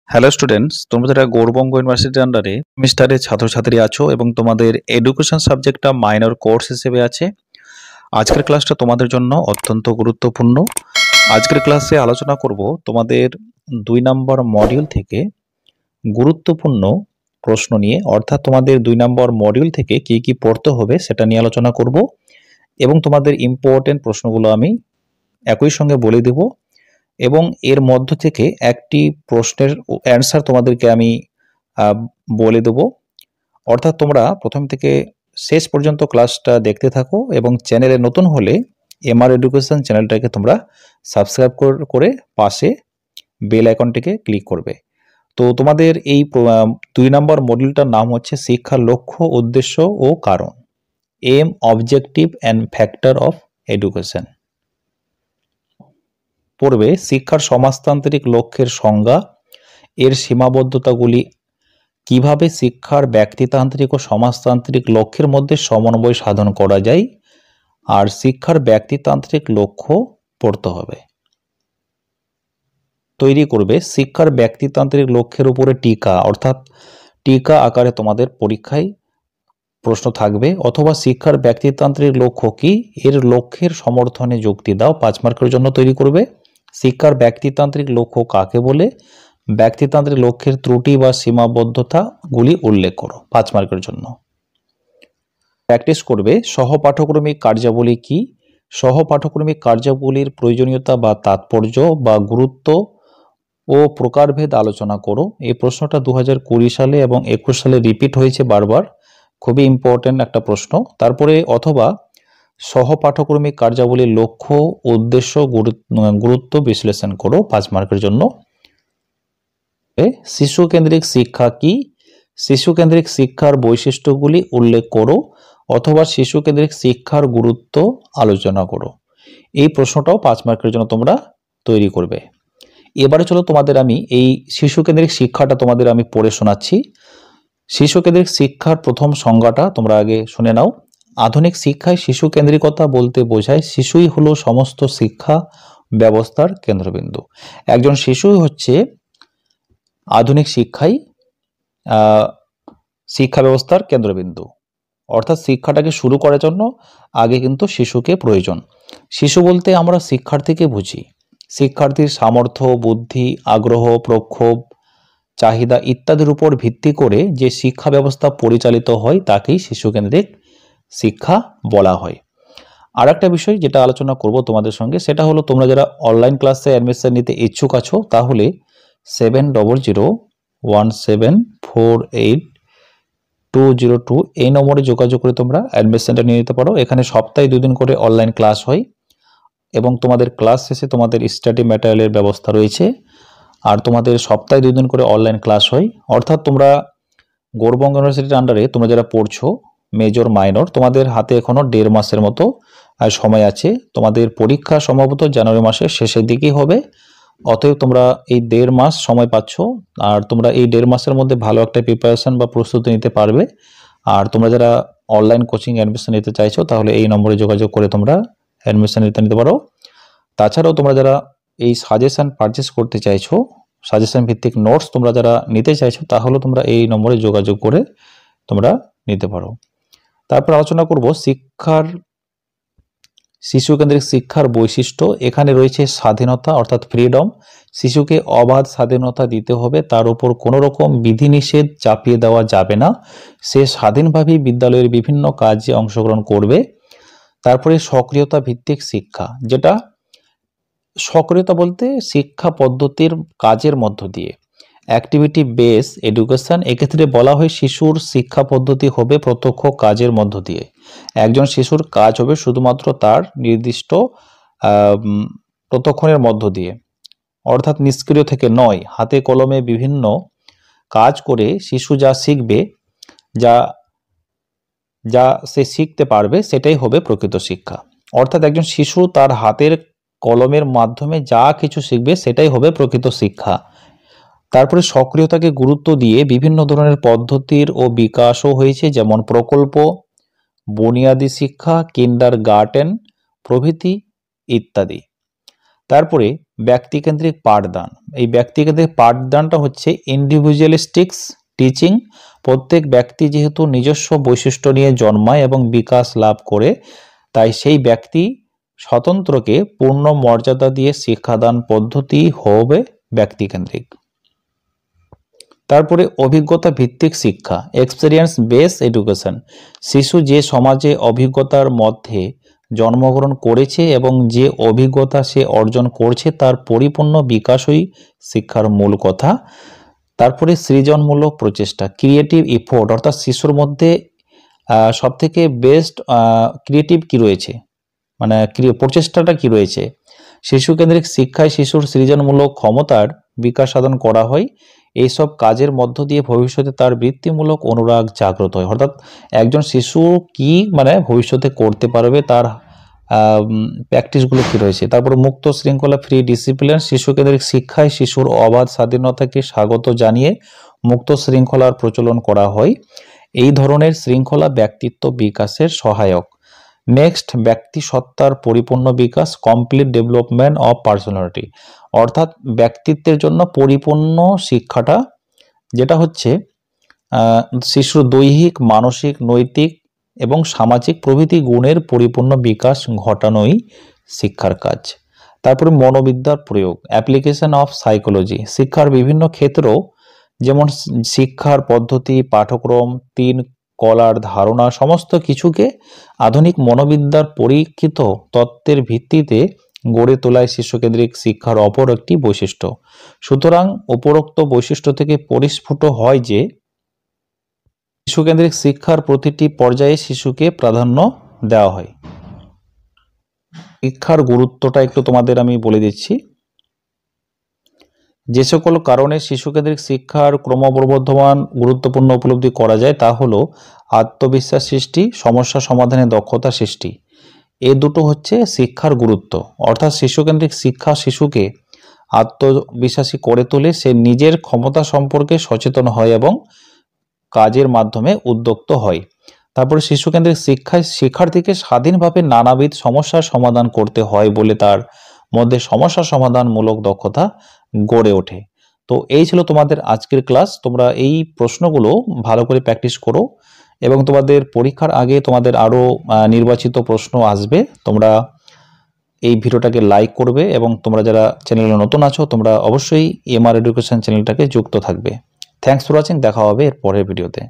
Hello students, তোমরা যারা গৌরবঙ্গ ইউনিভার্সিটির আন্ডারে সেমিস্টারে ছাত্রছাত্রী আছো এবং তোমাদের এডুকেশন সাবজেক্টটা মাইনর কোর্স হিসেবে আছে, আজকের ক্লাসটা তোমাদের জন্য অত্যন্ত গুরুত্বপূর্ণ। আজকের ক্লাসে আলোচনা করব তোমাদের 2 নম্বর মডিউল থেকে গুরুত্বপূর্ণ প্রশ্ন নিয়ে, অর্থাৎ তোমাদের 2 নম্বর মডিউল থেকে কি কি পড়তে হবে সেটা নিয়ে আলোচনা করব এবং তোমাদের ইম্পর্টেন্ট প্রশ্নগুলো আমি একই সঙ্গে বলে দেব এবং এর মধ্য থেকে একটি প্রশ্নের অ্যান্সার তোমাদেরকে আমি বলে দেব। অর্থাৎ তোমরা প্রথম থেকে শেষ পর্যন্ত ক্লাসটা দেখতে থাকো এবং চ্যানেলে নতুন হলে এমআর এডুকেশন চ্যানেলটাকে তোমরা সাবস্ক্রাইব করে পাশে বেল আইকনটিকে ক্লিক করবে। তো তোমাদের এই 2 নম্বর মডিউলটার নাম হচ্ছে শিক্ষার লক্ষ্য, উদ্দেশ্য ও কারণ, aim, objective and factor of education. পড়বে শিক্ষার সমাজতান্ত্রিক লক্ষ্যের সংজ্ঞা, এর সীমাবদ্ধতাগুলি, কিভাবে শিক্ষার ব্যক্তিতান্ত্রিক ও সমাজতান্ত্রিক লক্ষ্যের মধ্যে সমন্বয় সাধন করা যায়, আর শিক্ষার ব্যক্তিতান্ত্রিক লক্ষ্য পড়তে হবে। তৈরি করবে শিক্ষার ব্যক্তিতান্ত্রিক লক্ষ্যের উপরে টিকা, অর্থাৎ টিকা আকারে তোমাদের পরীক্ষায় প্রশ্ন থাকবে, অথবা শিক্ষার ব্যক্তিতান্ত্রিক লক্ষ্য কি, এর লক্ষ্যের সমর্থনে যুক্তি দাও, 5 মার্কের জন্য তৈরি করবে। শিক্ষার ব্যক্তিতান্ত্রিক লক্ষ্য কাকে বলে, ব্যক্তিতান্ত্রিক লক্ষ্যের ত্রুটি বা সীমাবদ্ধতাগুলি উল্লেখ করো, 5 মার্কের জন্য। প্র্যাকটিস করবে সহপাঠক্রমিক কার্যাবলী কি, সহপাঠক্রমিক কার্যাবলীর প্রয়োজনীয়তা বা তাৎপর্য বা গুরুত্ব ও প্রকারভেদ আলোচনা করো। এই প্রশ্নটা 2020 সালে এবং 21 সালে রিপিট হয়েছে বারবার, খুবই ইম্পর্টেন্ট একটা প্রশ্ন। তারপরে অথবা সহপাঠক্রমিক কার্যাবলীর লক্ষ্য, উদ্দেশ্য, গুরুত্ব বিশ্লেষণ করো, 5 মার্কের জন্য। শিশু কেন্দ্রিক শিক্ষা কি, শিশু কেন্দ্রিক শিক্ষার বৈশিষ্ট্যগুলি উল্লেখ করো, অথবা শিশু কেন্দ্রিক শিক্ষার গুরুত্ব আলোচনা করো। এই প্রশ্নটাও 5 মার্কের জন্য তোমরা তৈরি করবে। এবারে চলো তোমাদের আমি এই শিশু কেন্দ্রিক শিক্ষাটা তোমাদের আমি পড়ে শোনাচ্ছি। শিশু কেন্দ্রিক শিক্ষার প্রথম সংজ্ঞাটা তোমরা আগে শুনে নাও। আধুনিক শিক্ষায় শিশু কেন্দ্রিকতা বলতে বোঝায় শিশুই হলো সমস্ত শিক্ষা ব্যবস্থার কেন্দ্রবিন্দু। একজন শিশুই হচ্ছে আধুনিক শিক্ষায় শিক্ষা ব্যবস্থার কেন্দ্রবিন্দু, অর্থাৎ শিক্ষাটাকে শুরু করার জন্য আগে কিন্তু শিশুকে প্রয়োজন। শিশু বলতে আমরা শিক্ষার্থীকে বুঝি। শিক্ষার্থীর সামর্থ্য, বুদ্ধি, আগ্রহ, প্রক্ষোভ, চাহিদা ইত্যাদির উপর ভিত্তি করে যে শিক্ষা ব্যবস্থা পরিচালিত হয় তাকেই শিশুকেন্দ্রিক শিক্ষা বলা হয়। আর একটা বিষয় যেটা আলোচনা করব তোমাদের সঙ্গে, সেটা হলো তোমরা যারা অনলাইন ক্লাসে অ্যাডমিশন নিতে ইচ্ছুক আছো, তাহলে 70014748 202 এই নম্বরে যোগাযোগ করে তোমরা অ্যাডমিশনটা নিয়ে নিতে পারো। এখানে সপ্তাহে 2 দিন করে অনলাইন ক্লাস হয় এবং তোমাদের ক্লাস শেষে তোমাদের স্টাডি ম্যাটেরিয়ালের ব্যবস্থা রয়েছে। আর তোমাদের সপ্তাহে 2 দিন করে অনলাইন ক্লাস হয়, অর্থাৎ তোমরা গৌরবঙ্গ ইউনিভার্সিটির আন্ডারে তোমরা যারা পড়ছো মেজর মাইনর, তোমাদের হাতে এখনো 1.5 মাসের মতো সময় আছে। তোমাদের পরীক্ষা সম্ভবত জানুয়ারি মাসের শেষের দিকেই হবে, অতএব তোমরা এই 1.5 মাস সময় পাচ্ছ। আর তোমরা এই 1.5 মাসের মধ্যে ভালো একটা প্রিপারেশন বা প্রস্তুতি নিতে পারবে। আর তোমরা যারা অনলাইন কোচিং অ্যাডমিশন নিতে চাইছো, তাহলে এই নম্বরে যোগাযোগ করে তোমরা অ্যাডমিশন নিতে পারো। তাছাড়াও তোমরা যারা এই সাজেশন পারচেস করতে চাইছো, সাজেশন ভিত্তিক নোটস তোমরা যারা নিতে চাইছো, তাহলে তোমরা এই নম্বরে যোগাযোগ করে তোমরা নিতে পারো। তারপর আলোচনা করব শিশু কেন্দ্রিক শিক্ষার বৈশিষ্ট্য। এখানে রয়েছে স্বাধীনতা, অর্থাৎ ফ্রিডম। শিশুকে অবাধ স্বাধীনতা দিতে হবে, তার উপর কোনো রকম বিধিনিষেধ চাপিয়ে দেওয়া যাবে না। সে স্বাধীনভাবেই বিদ্যালয়ের বিভিন্ন কাজে অংশগ্রহণ করবে। তারপরে সক্রিয়তা ভিত্তিক শিক্ষা, যেটা সক্রিয়তা বলতে শিক্ষা পদ্ধতির কাজের মধ্য দিয়ে, অ্যাক্টিভিটি বেস এডুকেশন। এক্ষেত্রে বলা হয় শিশুর শিক্ষা পদ্ধতি হবে প্রত্যক্ষ কাজের মধ্য দিয়ে। একজন শিশুর কাজ হবে শুধুমাত্র তার নির্দিষ্ট প্রত্যক্ষণের মধ্য দিয়ে, অর্থাৎ নিষ্ক্রিয় থেকে নয়। হাতে কলমে বিভিন্ন কাজ করে শিশু যা শিখবে, যা সে শিখতে পারবে, সেটাই হবে প্রকৃত শিক্ষা। অর্থাৎ একজন শিশু তার হাতের কলমের মাধ্যমে যা কিছু শিখবে সেটাই হবে প্রকৃত শিক্ষা। তারপরে সক্রিয়তাকে গুরুত্ব দিয়ে বিভিন্ন ধরনের পদ্ধতির ও বিকাশও হয়েছে, যেমন প্রকল্প, বুনিয়াদী শিক্ষা, কিন্ডারগার্টেন প্রভৃতি ইত্যাদি। তারপরে ব্যক্তিকেন্দ্রিক পাঠদান। এই ব্যক্তিকেন্দ্রিক পাঠদানটা হচ্ছে ইন্ডিভিজুয়ালিস্টিক্স টিচিং। প্রত্যেক ব্যক্তি যেহেতু নিজস্ব বৈশিষ্ট্য নিয়ে জন্মায় এবং বিকাশ লাভ করে, তাই সেই ব্যক্তি স্বতন্ত্রকে পূর্ণ মর্যাদা দিয়ে শিক্ষাদান পদ্ধতি হবে ব্যক্তিকেন্দ্রিক। তারপরে অভিজ্ঞতা ভিত্তিক শিক্ষা, এক্সপেরিয়েন্স বেস এডুকেশন। শিশু যে সমাজে অভিজ্ঞতার মধ্যে জন্মগ্রহণ করেছে এবং যে অভিজ্ঞতা সে অর্জন করছে তার পরিপূর্ণ বিকাশই শিক্ষার মূল কথা। তারপরে সৃজনমূলক প্রচেষ্টা, ক্রিয়েটিভ এফোর্ট, অর্থাৎ শিশুর মধ্যে সবথেকে বেস্ট ক্রিয়েটিভ কি রয়েছে, মানে প্রচেষ্টাটা কি রয়েছে। শিশুকেন্দ্রিক শিক্ষায় শিশুর সৃজনমূলক ক্ষমতার বিকাশ সাধন করা হয়। এইসব কাজের মধ্য দিয়ে ভবিষ্যতে তার বৃত্তিমূলক অনুরাগ জাগ্রত হয়। অর্থাৎ একজন শিশু কি মানে ভবিষ্যতে করতে পারবে তার প্র্যাকটিসগুলো কি রয়েছে। তারপর মুক্ত শৃঙ্খলা ফ্রি ডিসিপ্লিন, শিশুকেন্দ্রিক শিক্ষায় শিশুর অবাধ স্বাধীনতাকে স্বাগত জানিয়ে মুক্ত শৃঙ্খলার প্রচলন করা হয়। এই ধরনের শৃঙ্খলা ব্যক্তিত্ব বিকাশের সহায়ক। নেক্সট, ব্যক্তি সত্তার পরিপূর্ণ বিকাশ, কমপ্লিট ডেভেলপমেন্ট অফ পার্সোনালিটি। অর্থাৎ ব্যক্তিত্বের জন্য পরিপূর্ণ শিক্ষাটা যেটা হচ্ছে শিশুর দৈহিক, মানসিক, নৈতিক এবং সামাজিক প্রভৃতি গুণের পরিপূর্ণ বিকাশ ঘটানোই শিক্ষার কাজ। তারপরে মনোবিদ্যার প্রয়োগ, অ্যাপ্লিকেশন অফ সাইকোলজি। শিক্ষার বিভিন্ন ক্ষেত্র যেমন শিক্ষার পদ্ধতি, পাঠ্যক্রম, 3 কলার ধারণা সমস্ত কিছুকে আধুনিক মনোবিদ্যার পরীক্ষিত তত্ত্বের ভিত্তিতে গড়ে তোলায় শিশুকেন্দ্রিক শিক্ষার অপর একটি বৈশিষ্ট্য। সুতরাং উপরোক্ত বৈশিষ্ট্য থেকে পরিস্ফুট হয় যে শিশুকেন্দ্রিক শিক্ষার প্রতিটি পর্যায়ে শিশুকে প্রাধান্য দেওয়া হয়। শিক্ষার গুরুত্বটা একটু তোমাদের আমি বলে দিচ্ছি। যে সকল কারণে শিশুকেন্দ্রিক শিক্ষার ক্রমবর্ধমান গুরুত্বপূর্ণ উপলব্ধি করা যায় তা হলো আত্মবিশ্বাস সৃষ্টি, সমস্যা সমাধানে দক্ষতা সৃষ্টি। এ দুটো হচ্ছে শিক্ষার গুরুত্ব। অর্থাৎ শিশুকেন্দ্রিক শিক্ষা শিশুকে আত্মবিশ্বাসী করে তোলে, সে নিজের ক্ষমতা সম্পর্কে সচেতন হয় এবং কাজের মাধ্যমে উদ্যোক্ত হয়। তারপরে শিশুকেন্দ্রিক শিক্ষায় শিক্ষার্থীকে স্বাধীনভাবে নানাবিধ সমস্যার সমাধান করতে হয় বলে তার মধ্যে সমস্যা সমাধানমূলক দক্ষতা গড়ে ওঠে। তো এই ছিল তোমাদের আজকের ক্লাস। তোমরা এই প্রশ্নগুলো ভালো করে প্র্যাকটিস করো এবং তোমাদের পরীক্ষার আগে তোমাদের আরও নির্বাচিত প্রশ্ন আসবে। তোমরা এই ভিডিওটাকে লাইক করবে এবং তোমরা যারা চ্যানেলে নতুন আছো তোমরা অবশ্যই এমআর এডুকেশন চ্যানেলটাকে যুক্ত থাকবে। Thanks for watching. দেখা হবে এর পরের ভিডিওতে।